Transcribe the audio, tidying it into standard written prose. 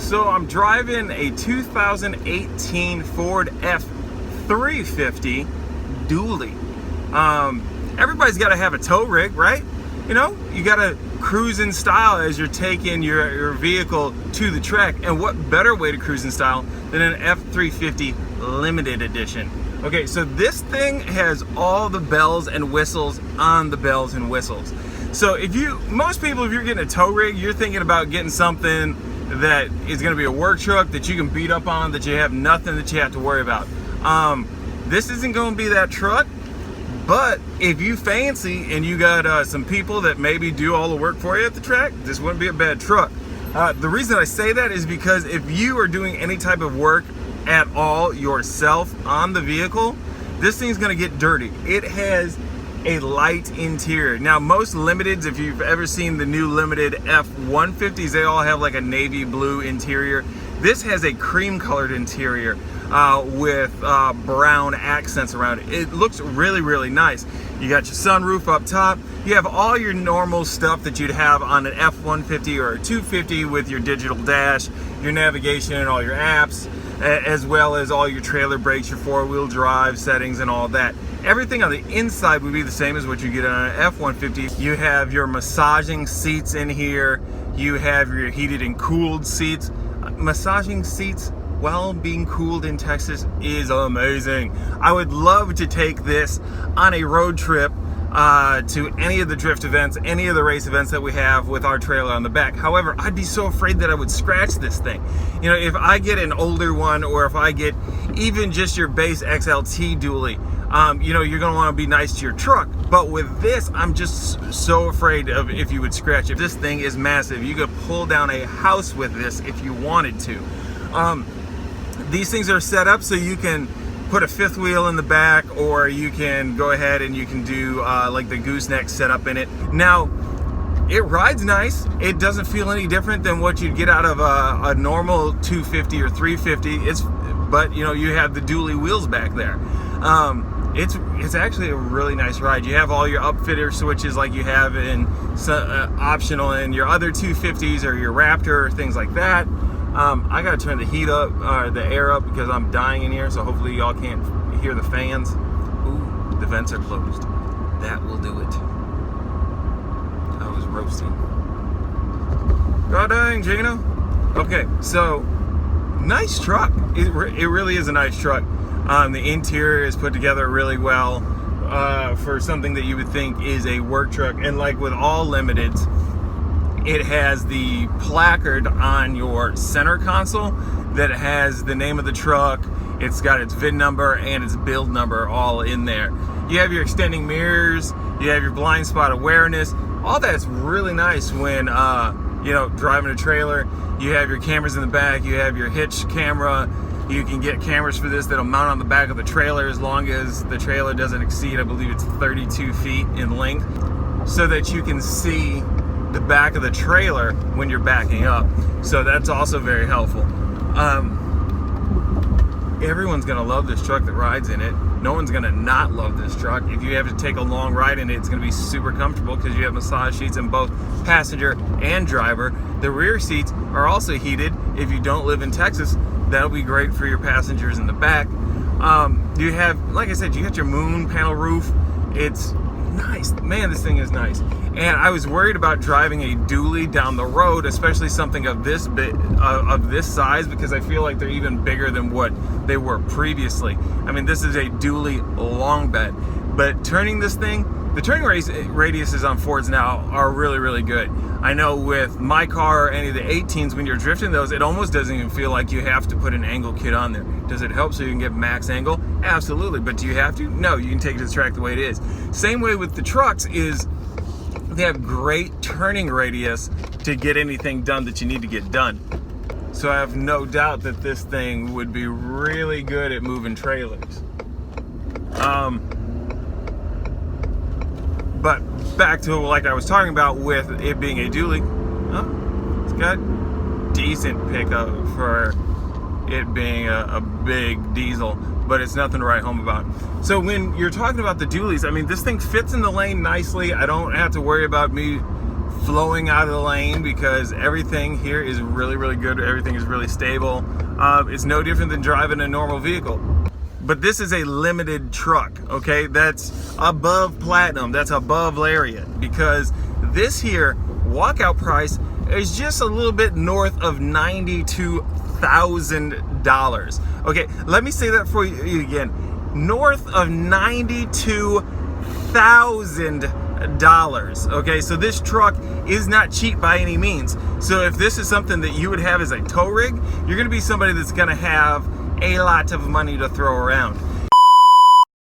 So I'm driving a 2018 Ford F350 dually. Everybody's got to have a tow rig, right? You know, you got to cruise in style as you're taking your vehicle to the track. And what better way to cruise in style than an F350 Limited Edition? Okay, so this thing has all the bells and whistles on the bells and whistles. So most people, if you're getting a tow rig, you're thinking about getting something that is going to be a work truck that you can beat up on, that you have nothing that you have to worry about. This isn't going to be that truck, but if you fancy and you got some people that maybe do all the work for you at the track, this wouldn't be a bad truck. The reason I say that is because if you are doing any type of work at all yourself on the vehicle, this thing's going to get dirty. It has a light interior. Now, most Limiteds, if you've ever seen the new Limited F150s, they all have like a navy blue interior. This has a cream colored interior with brown accents around it. It looks really, really nice. You got your sunroof up top. You have all your normal stuff that you'd have on an F150 or a 250 with your digital dash, your navigation and all your apps, as well as all your trailer brakes, your four-wheel drive settings and all that. Everything on the inside would be the same as what you get on an F-150. You have your massaging seats in here. You have your heated and cooled seats. Massaging seats while being cooled in Texas is amazing. I would love to take this on a road trip to any of the drift events, any of the race events that we have with our trailer on the back. However, I'd be so afraid that I would scratch this thing. You know, if I get an older one, or if I get even just your base XLT dually, you know, you're going to want to be nice to your truck. But with this, I'm just so afraid of if you would scratch it. This thing is massive. You could pull down a house with this if you wanted to. These things are set up so you can put a fifth wheel in the back, or you can go ahead and you can do like the gooseneck setup in it. Now, it rides nice. It doesn't feel any different than what you'd get out of a normal 250 or 350. But you know, you have the dually wheels back there. It's actually a really nice ride. You have all your upfitter switches like you have in optional in your other 250s or your Raptor or things like that. I gotta turn the heat up, the air up, because I'm dying in here, so hopefully y'all can't hear the fans. Ooh, the vents are closed. That will do it. I was roasting. God dang, Gino. Okay, so nice truck. It really is a nice truck. The interior is put together really well for something that you would think is a work truck. And like with all Limiteds, it has the placard on your center console that has the name of the truck. It's got its VIN number and its build number all in there. You have your extending mirrors. You have your blind spot awareness. All that's really nice when you know, driving a trailer. You have your cameras in the back. You have your hitch camera. You can get cameras for this that'll mount on the back of the trailer as long as the trailer doesn't exceed, I believe it's 32 feet in length, so that you can see the back of the trailer when you're backing up. So that's also very helpful. Everyone's gonna love this truck that rides in it. No one's gonna not love this truck. If you have to take a long ride in it, it's gonna be super comfortable because you have massage seats in both passenger and driver. The rear seats are also heated. If you don't live in Texas, that'll be great for your passengers in the back. You have, like I said, you got your moon panel roof. It's nice. Man, this thing is nice. And I was worried about driving a dually down the road, especially something of this size, because I feel like they're even bigger than what they were previously. I mean, this is a dually long bed, but turning this thing, the turning radiuses on Fords now are really, really good. I know with my car or any of the 18s, when you're drifting those, it almost doesn't even feel like you have to put an angle kit on there. Does it help so you can get max angle? Absolutely. But do you have to? No, you can take it to the track the way it is. Same way with the trucks is they have great turning radius to get anything done that you need to get done. So I have no doubt that this thing would be really good at moving trailers. But back to like I was talking about with it being a dually, it's got decent pickup for it being a big diesel, but it's nothing to write home about. So when you're talking about the dualies, I mean, this thing fits in the lane nicely. I don't have to worry about me flowing out of the lane because everything here is really, really good. Everything is really stable. It's no different than driving a normal vehicle. But this is a limited truck, okay? That's above platinum, that's above lariat, because this here walkout price is just a little bit north of $92,000. Okay, let me say that for you again. North of $92,000. Okay, so this truck is not cheap by any means. So if this is something that you would have as a tow rig, you're gonna be somebody that's gonna have a lot of money to throw around.